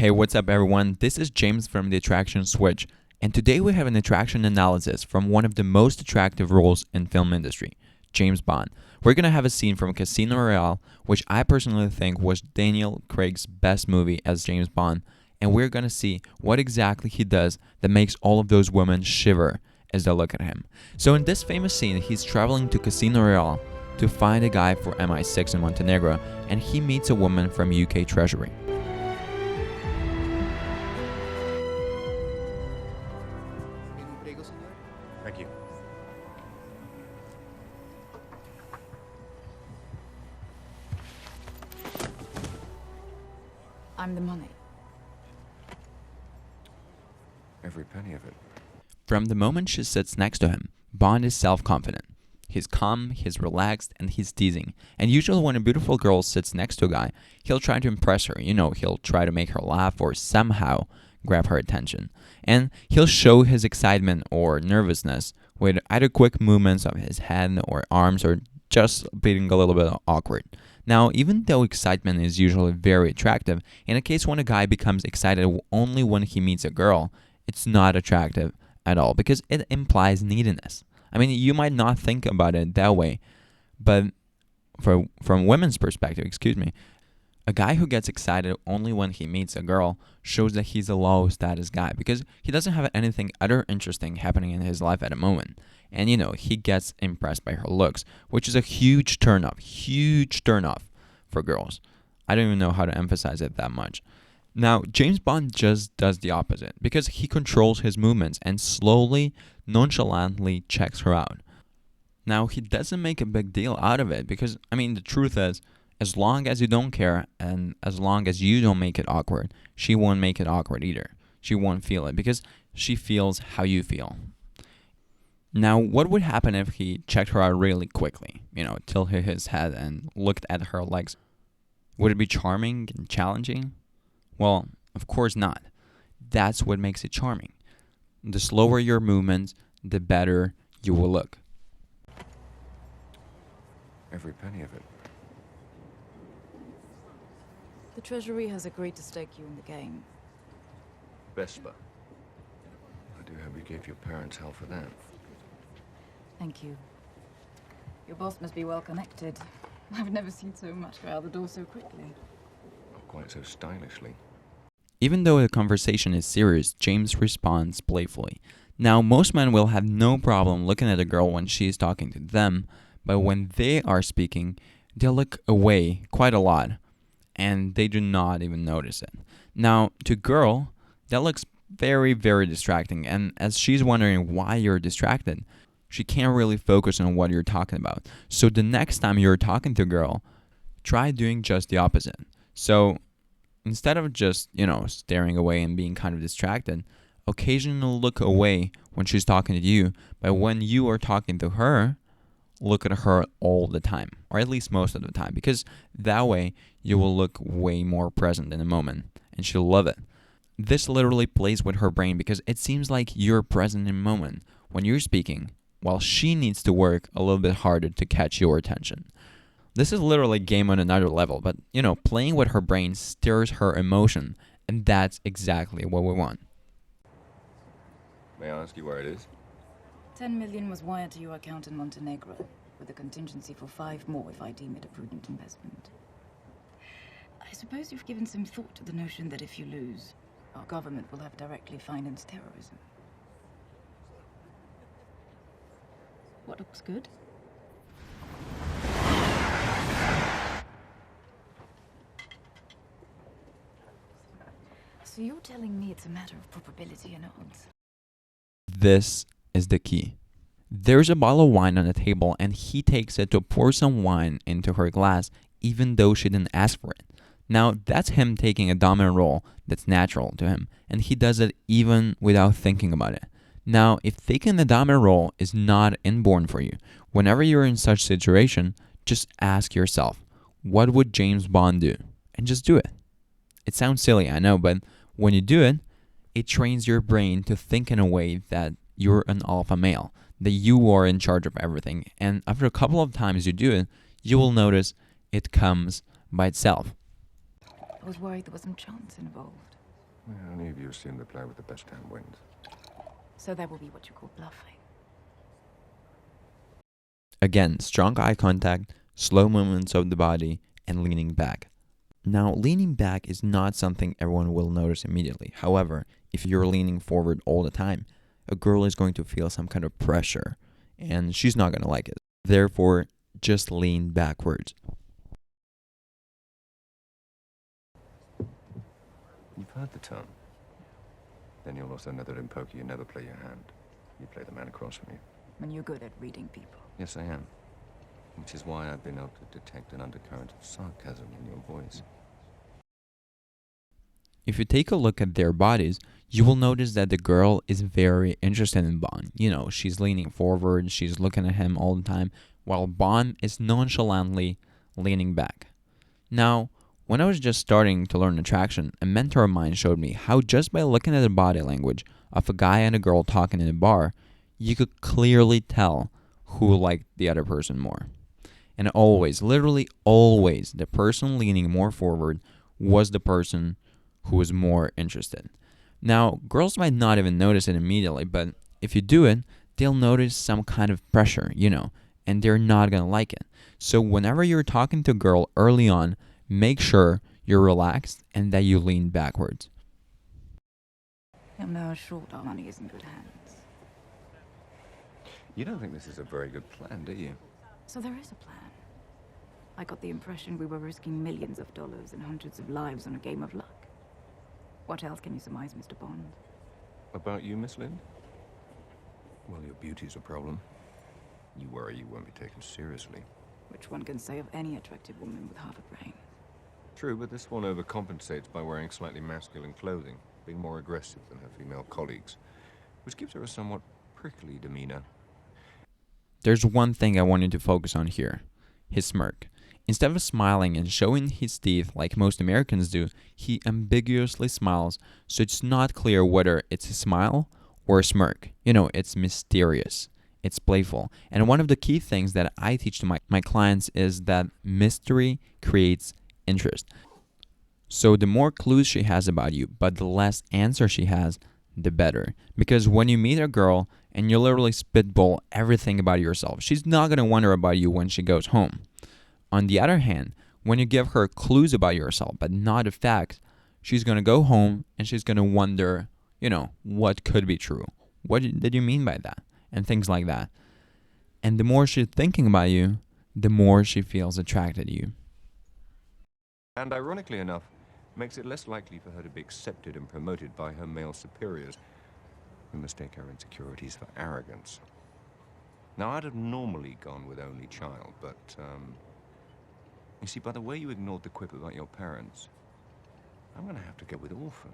Hey, what's up everyone? This is James from the Attraction Switch, and today we have an attraction analysis from one of the most attractive roles in film industry, James Bond. We're going to have a scene from Casino Royale, which I personally think was Daniel Craig's best movie as James Bond, and we're going to see what exactly he does that makes all of those women shiver as they look at him. So in this famous scene, he's traveling to Casino Royale to find a guy for MI6 in Montenegro, and he meets a woman from UK Treasury. Thank you. I'm the money. Every penny of it. From the moment she sits next to him, Bond is self-confident. He's calm, he's relaxed, and he's teasing. And usually when a beautiful girl sits next to a guy, he'll try to impress her. He'll try to make her laugh or somehow grab her attention. And he'll show his excitement or nervousness with either quick movements of his head or arms or just being a little bit awkward. Now, even though excitement is usually very attractive, in a case when a guy becomes excited only when he meets a girl, it's not attractive at all because it implies neediness. I mean, you might not think about it that way, but from women's perspective, a guy who gets excited only when he meets a girl shows that he's a low status guy because he doesn't have anything other interesting happening in his life at the moment. And he gets impressed by her looks, which is a huge turnoff for girls. I don't even know how to emphasize it that much. Now, James Bond just does the opposite because he controls his movements and slowly, nonchalantly checks her out. Now, he doesn't make a big deal out of it because, the truth is, as long as you don't care and as long as you don't make it awkward, she won't make it awkward either. She won't feel it because she feels how you feel. Now, what would happen if he checked her out really quickly? Tilted his head and looked at her legs. Would it be charming and challenging? Well, of course not. That's what makes it charming. The slower your movements, the better you will look. Every penny of it. The Treasury has agreed to stake you in the game. Vesper. I do hope you gave your parents hell for that. Thank you. Your boss must be well connected. I've never seen so much go out the door so quickly. Not quite so stylishly. Even though the conversation is serious, James responds playfully. Now, most men will have no problem looking at a girl when she's talking to them, but when they are speaking, they'll look away quite a lot, and they do not even notice it. Now, to a girl, that looks very, very distracting, and as she's wondering why you're distracted, she can't really focus on what you're talking about. So the next time you're talking to a girl, try doing just the opposite. So instead of just, staring away and being kind of distracted, occasionally look away when she's talking to you, but when you are talking to her, look at her all the time, or at least most of the time, because that way you will look way more present in the moment, and she'll love it. This literally plays with her brain because it seems like you're present in the moment when you're speaking, while she needs to work a little bit harder to catch your attention. This is literally game on another level, but, playing with her brain stirs her emotion, and that's exactly what we want. May I ask you where it is? 10 million was wired to your account in Montenegro, with a contingency for 5 more if I deem it a prudent investment. I suppose you've given some thought to the notion that if you lose, our government will have directly financed terrorism. What looks good? So you're telling me it's a matter of probability and odds? This is the key. There's a bottle of wine on the table and he takes it to pour some wine into her glass even though she didn't ask for it. Now, that's him taking a dominant role that's natural to him, and he does it even without thinking about it. Now, if taking the dominant role is not inborn for you, whenever you're in such situation, just ask yourself, what would James Bond do? And just do it. It sounds silly, I know, but when you do it, it trains your brain to think in a way that you're an alpha male, that you are in charge of everything. And after a couple of times you do it, you will notice it comes by itself. I was worried there was some chance involved. Well, any of you assume the player with the best hand wins. So that will be what you call bluffing. Again, strong eye contact, slow movements of the body, and leaning back. Now, leaning back is not something everyone will notice immediately. However, if you're leaning forward all the time, a girl is going to feel some kind of pressure, and she's not going to like it. Therefore, just lean backwards. You've heard the term. Then you'll also know that in poker you never play your hand. You play the man across from you. And you're good at reading people. Yes, I am. Which is why I've been able to detect an undercurrent of sarcasm in your voice. If you take a look at their bodies, you will notice that the girl is very interested in Bond. You know, she's leaning forward, she's looking at him all the time, while Bond is nonchalantly leaning back. Now, when I was just starting to learn attraction, a mentor of mine showed me how just by looking at the body language of a guy and a girl talking in a bar, you could clearly tell who liked the other person more. And always, literally always, the person leaning more forward was the person who was more interested. Now, girls might not even notice it immediately, but if you do it, they'll notice some kind of pressure, and they're not going to like it. So whenever you're talking to a girl early on, make sure you're relaxed and that you lean backwards. You'll know short our money is in good hands. You don't think this is a very good plan, do you? So there is a plan. I got the impression we were risking millions of dollars and hundreds of lives on a game of luck. What else can you surmise, Mr. Bond? About you, Miss Lind? Well, your beauty's a problem. You worry you won't be taken seriously. Which one can say of any attractive woman with half a brain? True, but this one overcompensates by wearing slightly masculine clothing, being more aggressive than her female colleagues, which gives her a somewhat prickly demeanor. There's one thing I want you to focus on here: his smirk. Instead of smiling and showing his teeth like most Americans do, he ambiguously smiles, so it's not clear whether it's a smile or a smirk. It's mysterious. It's playful. And one of the key things that I teach to my clients is that mystery creates interest. So the more clues she has about you, but the less answer she has, the better. Because when you meet a girl and you literally spitball everything about yourself, she's not going to wonder about you when she goes home. On the other hand, when you give her clues about yourself, but not the facts, she's going to go home and she's going to wonder, what could be true? What did you mean by that? And things like that. And the more she's thinking about you, the more she feels attracted to you. And ironically enough, makes it less likely for her to be accepted and promoted by her male superiors, who mistake her insecurities for arrogance. Now, I'd have normally gone with only child, but, you see, by the way you ignored the quip about your parents, I'm going to have to go with orphan.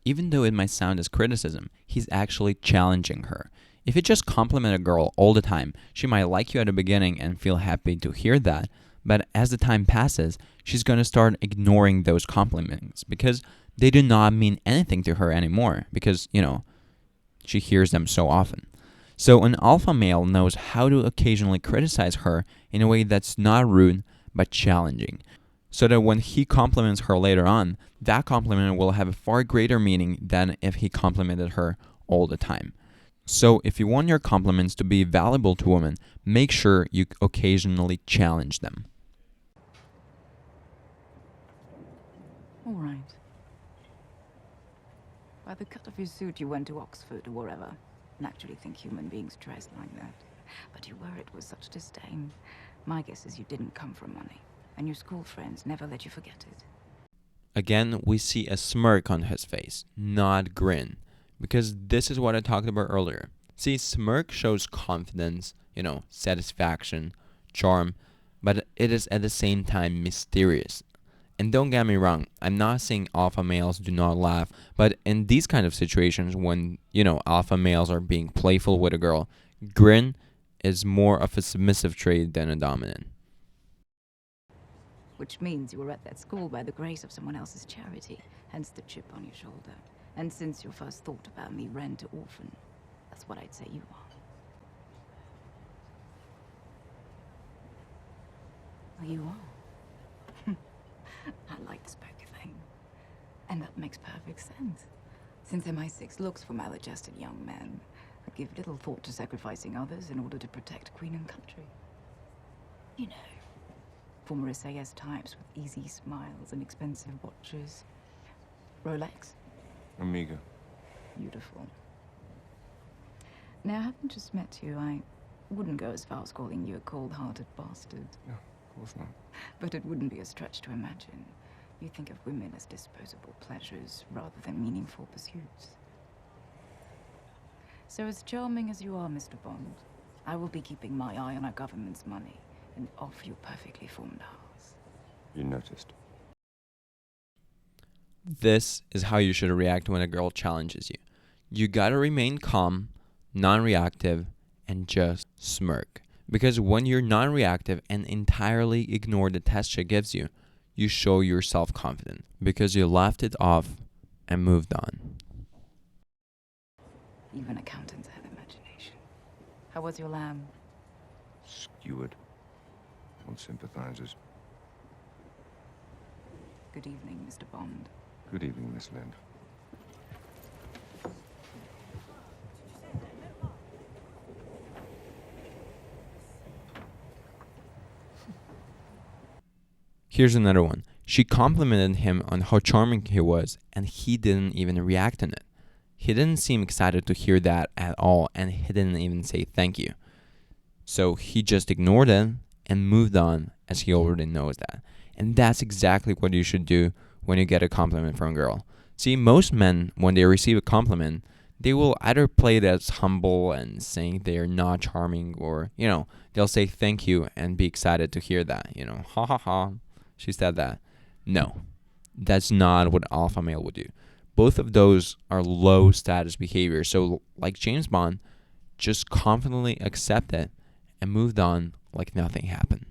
Even though it might sound as criticism, he's actually challenging her. If you just compliment a girl all the time, she might like you at the beginning and feel happy to hear that, but as the time passes, she's going to start ignoring those compliments because they do not mean anything to her anymore because, she hears them so often. So an alpha male knows how to occasionally criticize her in a way that's not rude but challenging, so that when he compliments her later on, that compliment will have a far greater meaning than if he complimented her all the time. So if you want your compliments to be valuable to women, make sure you occasionally challenge them. All right. By the cut of your suit, you went to Oxford or wherever. Naturally think human beings dress like that. But you wear it with such disdain. My guess is you didn't come from money, and your school friends never let you forget it. Again, we see a smirk on his face, not grin, because this is what I talked about earlier. See, smirk shows confidence, satisfaction, charm, but it is at the same time mysterious. And don't get me wrong, I'm not saying alpha males do not laugh, but in these kind of situations when, alpha males are being playful with a girl, grin is more of a submissive trait than a dominant. Which means you were at that school by the grace of someone else's charity, hence the chip on your shoulder. And since your first thought about me ran to orphan, that's what I'd say you are. Well, you are. I like this poker thing. And that makes perfect sense. Since MI6 looks for maladjusted young men, I give little thought to sacrificing others in order to protect Queen and country. You know, former SAS types with easy smiles and expensive watches. Rolex? Amiga. Beautiful. Now, having just met you, I wouldn't go as far as calling you a cold-hearted bastard. No, of course not. But it wouldn't be a stretch to imagine you think of women as disposable pleasures rather than meaningful pursuits. So as charming as you are, Mr. Bond, I will be keeping my eye on our government's money and off your perfectly formed house. You noticed. This is how you should react when a girl challenges you. You gotta remain calm, non-reactive, and just smirk. Because when you're non-reactive and entirely ignore the test she gives you, you show you're self-confident because you laughed it off and moved on. Even accountants have imagination. How was your lamb? Skewered. On sympathizers. Good evening, Mr. Bond. Good evening, Miss Lind. Here's another one. She complimented him on how charming he was, and he didn't even react on it. He didn't seem excited to hear that at all, and he didn't even say thank you. So he just ignored it and moved on, as he already knows that. And that's exactly what you should do when you get a compliment from a girl. See, most men, when they receive a compliment, they will either play it as humble and saying they're not charming, or, they'll say thank you and be excited to hear that. Ha ha ha, she said that. No, that's not what alpha male would do. Both of those are low status behavior. So like James Bond, just confidently accept it and moved on like nothing happened.